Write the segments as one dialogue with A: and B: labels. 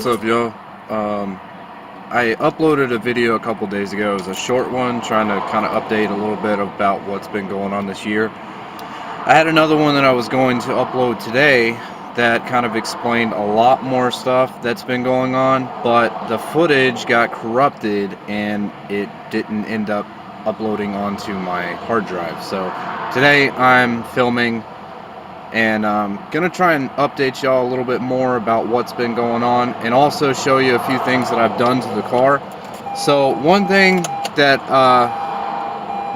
A: What's up, yo? I uploaded a video a couple days ago. It was a short one trying to kind of update a little bit about what's been going on this year. I had another one that I was going to upload today that kind of explained a lot more stuff that's been going on, but the footage got corrupted and it didn't end up uploading onto my hard drive. So today I'm filming and I'm gonna try and update y'all a little bit more about what's been going on and also show you a few things that I've done to the car. So one thing that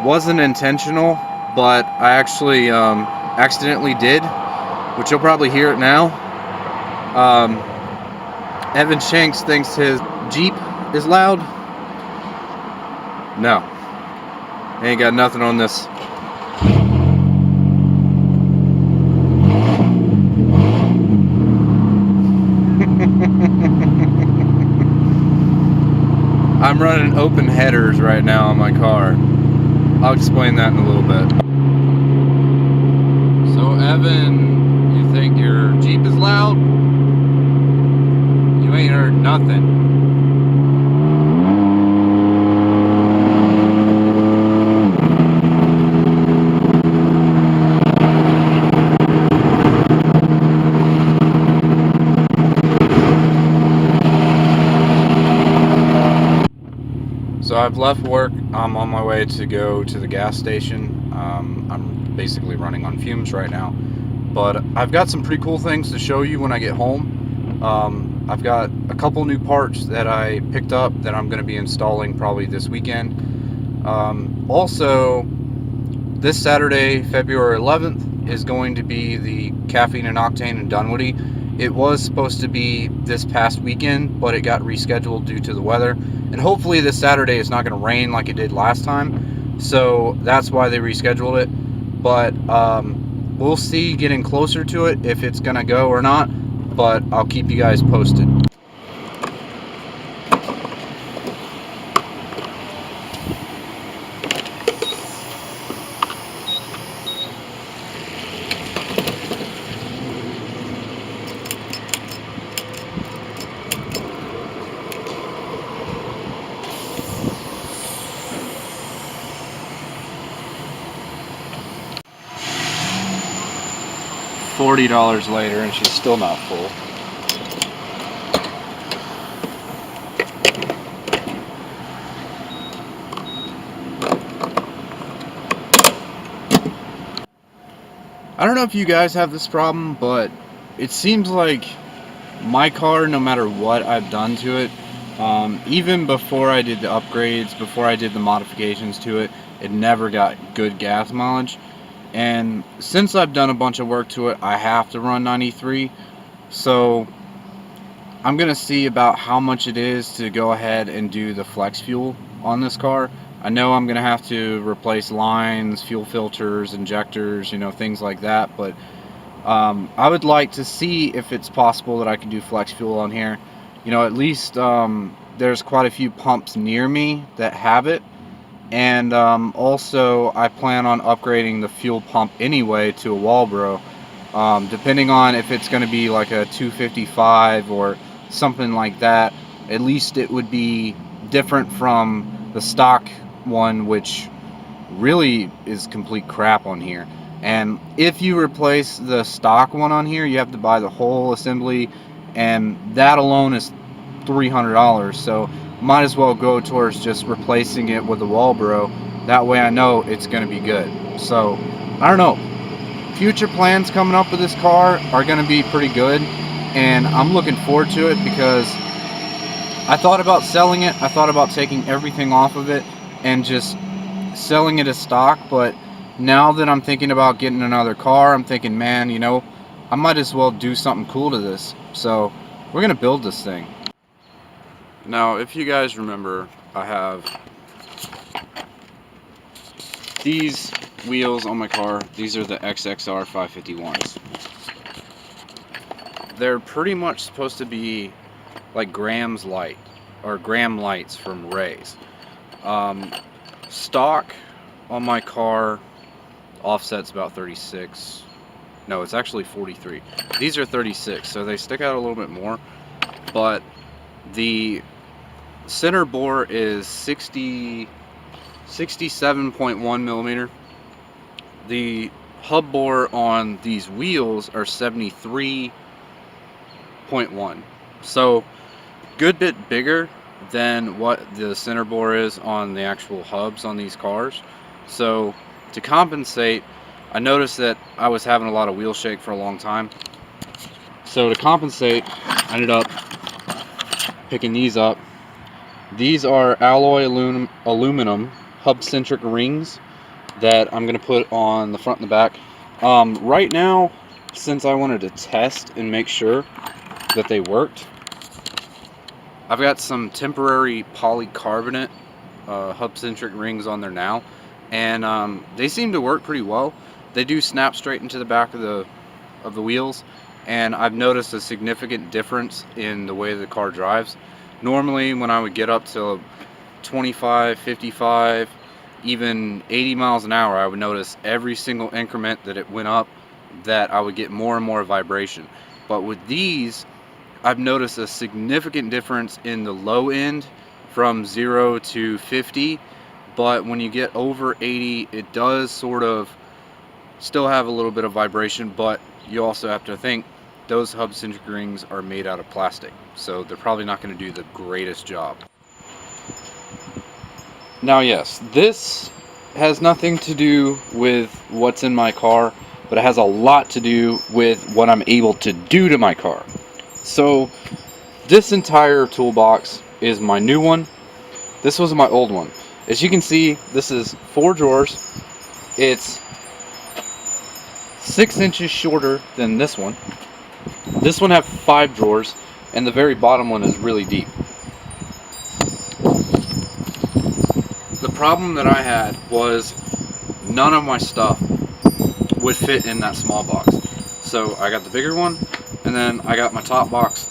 A: wasn't intentional, but I actually accidentally did, which you'll probably hear it now. Evan Shanks thinks his Jeep is loud. No, ain't got nothing on this. I'm running open headers right now on my car. I'll explain that in a little bit. So Evan, you think your Jeep is loud? You ain't heard nothing. So I've left work. I'm on my way to go to the gas station. I'm basically running on fumes right now, but I've got some pretty cool things to show you when I get home. I've got a couple new parts that I picked up that I'm going to be installing probably this weekend. Also, this Saturday, February 11th, is going to be the Caffeine and Octane in Dunwoody. It was supposed to be this past weekend, but it got rescheduled due to the weather. And hopefully this Saturday is not going to rain like it did last time. So that's why they rescheduled it. But we'll see getting closer to it if it's going to go or not. But I'll keep you guys posted. $40 later and she's still not full. I don't know if you guys have this problem, but it seems like my car, no matter what I've done to it, even before I did the upgrades, before I did the modifications to it, it never got good gas mileage. And since I've done a bunch of work to it, I have to run 93. So I'm going to see about how much it is to go ahead and do the flex fuel on this car. I know I'm going to have to replace lines, fuel filters, injectors, things like that. But I would like to see if it's possible that I can do flex fuel on here. At least there's quite a few pumps near me that have it. And also I plan on upgrading the fuel pump anyway to a Walbro. Depending on if it's going to be like a 255 or something like that, at least it would be different from the stock one, which really is complete crap on here. And if you replace the stock one on here, you have to buy the whole assembly, and that alone is $300. So might as well go towards just replacing it with a Walbro. That way I know it's going to be good. So I don't know, future plans coming up with this car are going to be pretty good, and I'm looking forward to it because I thought about selling it. I thought about taking everything off of it and just selling it as stock. But now that I'm thinking about getting another car, I'm thinking, man, I might as well do something cool to this. So we're going to build this thing. Now, if you guys remember, I have these wheels on my car. These are the XXR 551s. They're pretty much supposed to be like Graham's light or Graham lights from Ray's. Stock on my car offset's about 36. No, it's actually 43. These are 36, so they stick out a little bit more. But The center bore is 67.1 millimeter. The hub bore on these wheels are 73.1. So good bit bigger than what the center bore is on the actual hubs on these cars. So to compensate, I noticed that I was having a lot of wheel shake for a long time. So to compensate, I ended up picking these up. These are alloy aluminum hub-centric rings that I'm going to put on the front and the back. Right now, since I wanted to test and make sure that they worked, I've got some temporary polycarbonate hub-centric rings on there now, and they seem to work pretty well. They do snap straight into the back of the wheels, and I've noticed a significant difference in the way the car drives. Normally, when I would get up to 25, 55, even 80 miles an hour, I would notice every single increment that it went up that I would get more and more vibration. But with these, I've noticed a significant difference in the low end from 0 to 50, but when you get over 80, it does sort of still have a little bit of vibration, but you also have to think those hub-centric rings are made out of plastic, so they're probably not going to do the greatest job. Now yes, this has nothing to do with what's in my car, but it has a lot to do with what I'm able to do to my car. So this entire toolbox is my new one. This was my old one. As you can see, this is 4 drawers. It's 6 inches shorter than this one. This one has 5 drawers, and the very bottom one is really deep. The problem that I had was none of my stuff would fit in that small box. So I got the bigger one, and then I got my top box.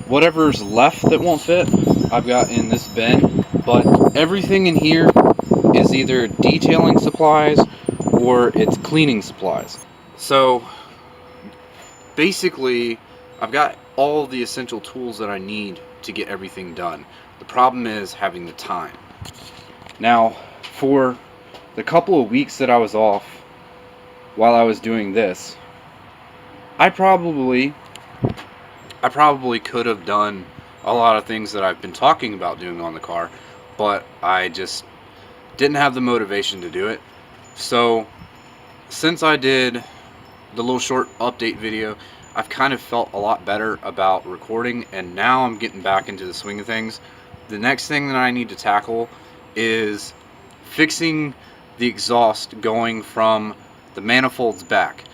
A: Whatever's left that won't fit, I've got in this bin, but everything in here is either detailing supplies or it's cleaning supplies. So basically, I've got all the essential tools that I need to get everything done. The problem is having the time. Now, for the couple of weeks that I was off while I was doing this, I probably could have done a lot of things that I've been talking about doing on the car, but I just didn't have the motivation to do it. So since I did the little short update video, I've kind of felt a lot better about recording, and now I'm getting back into the swing of things. The next thing that I need to tackle is fixing the exhaust going from the manifolds back.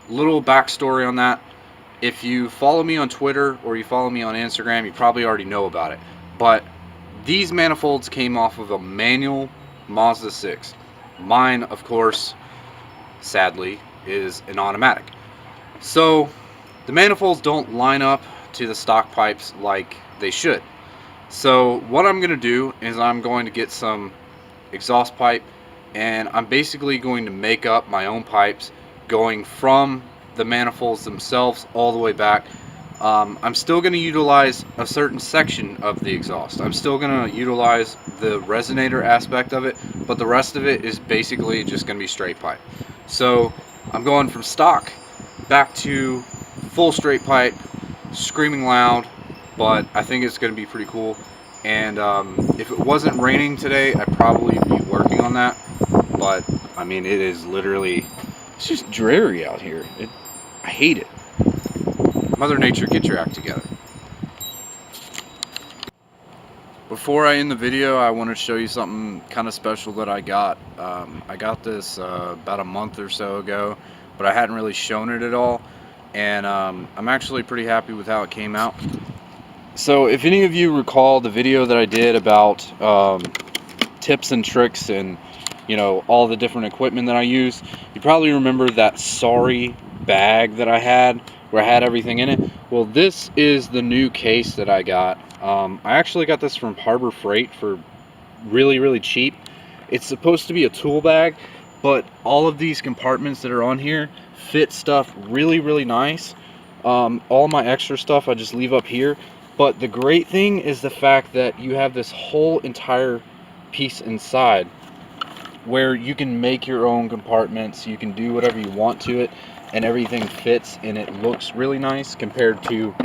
A: Little backstory on that. If you follow me on Twitter or you follow me on Instagram, you probably already know about it. But these manifolds came off of a manual Mazda 6. Mine, of course, sadly, is an automatic. So the manifolds don't line up to the stock pipes like they should. So what I'm going to do is I'm going to get some exhaust pipe, and I'm basically going to make up my own pipes going from the manifolds themselves all the way back. I'm still going to utilize a certain section of the exhaust. I'm still going to utilize the resonator aspect of it, but the rest of it is basically just going to be straight pipe. So I'm going from stock back to full straight pipe, screaming loud, but I think it's going to be pretty cool. And if it wasn't raining today, I'd probably be working on that. But I mean, it is literally, it's just dreary out here. I hate it. Mother Nature, get your act together. Before I end the video, I want to show you something kind of special that I got. I got this about a month or so ago, but I hadn't really shown it at all, and I'm actually pretty happy with how it came out. So if any of you recall the video that I did about tips and tricks and all the different equipment that I use, you probably remember that sorry bag that I had where I had everything in it. Well, this is the new case that I got. I actually got this from Harbor Freight for really cheap. It's supposed to be a tool bag, but all of these compartments that are on here fit stuff really nice. All my extra stuff I just leave up here. But the great thing is the fact that you have this whole entire piece inside where you can make your own compartments, you can do whatever you want to it, and everything fits and it looks really nice compared to,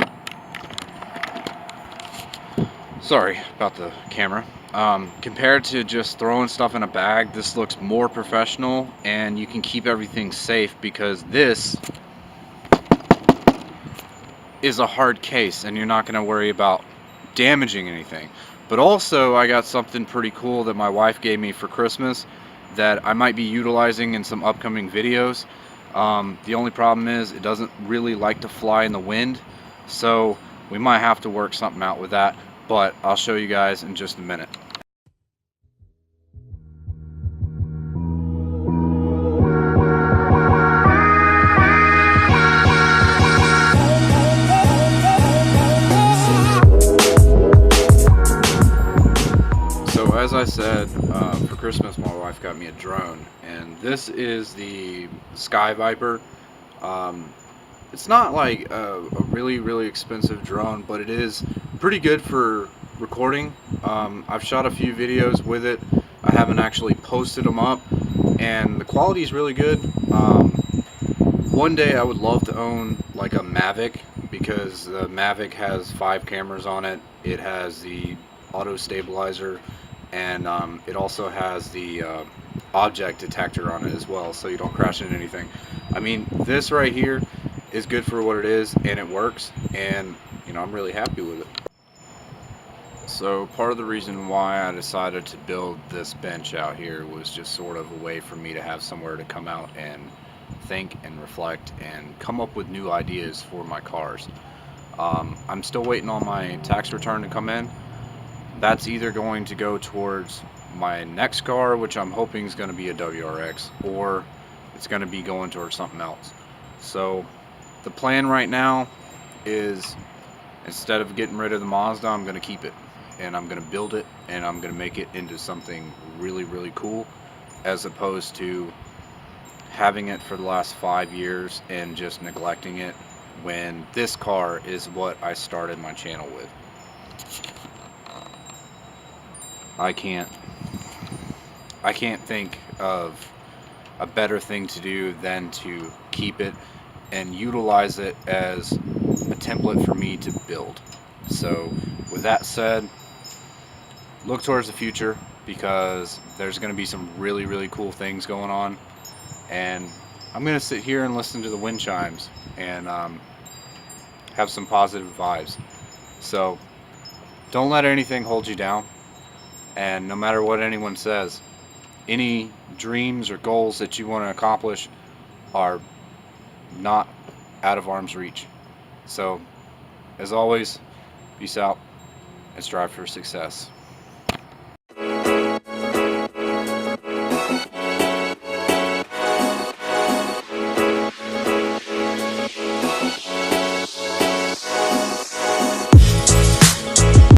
A: sorry about the camera, compared to just throwing stuff in a bag. This looks more professional and you can keep everything safe because this is a hard case and you're not going to worry about damaging anything. But also I got something pretty cool that my wife gave me for Christmas that I might be utilizing in some upcoming videos. The only problem is it doesn't really like to fly in the wind, so we might have to work something out with that, but I'll show you guys in just a minute. So as I said, for Christmas my wife got me a drone, and this is the Sky Viper. Um, it's not like a really expensive drone, but it is pretty good for recording. I've shot a few videos with it. I haven't actually posted them up, and the quality is really good. One day I would love to own like a Mavic, because the Mavic has 5 cameras on it. It has the auto stabilizer, and it also has the object detector on it as well, so you don't crash into anything. I mean, this right here is good for what it is, and it works, and you know, I'm really happy with it. So part of the reason why I decided to build this bench out here was just sort of a way for me to have somewhere to come out and think and reflect and come up with new ideas for my cars. I'm still waiting on my tax return to come in. That's either going to go towards my next car, which I'm hoping is going to be a WRX, or it's going to be going towards something else. So the plan right now is, instead of getting rid of the Mazda, I'm going to keep it, and I'm going to build it, and I'm going to make it into something really cool, as opposed to having it for the last 5 years and just neglecting it, when this car is what I started my channel with. I can't think of a better thing to do than to keep it and utilize it as a template for me to build. So with that said, look towards the future, because there's going to be some really cool things going on, and I'm going to sit here and listen to the wind chimes and have some positive vibes. So don't let anything hold you down, and no matter what anyone says, any dreams or goals that you want to accomplish are not out of arm's reach. So as always, peace out and strive for success.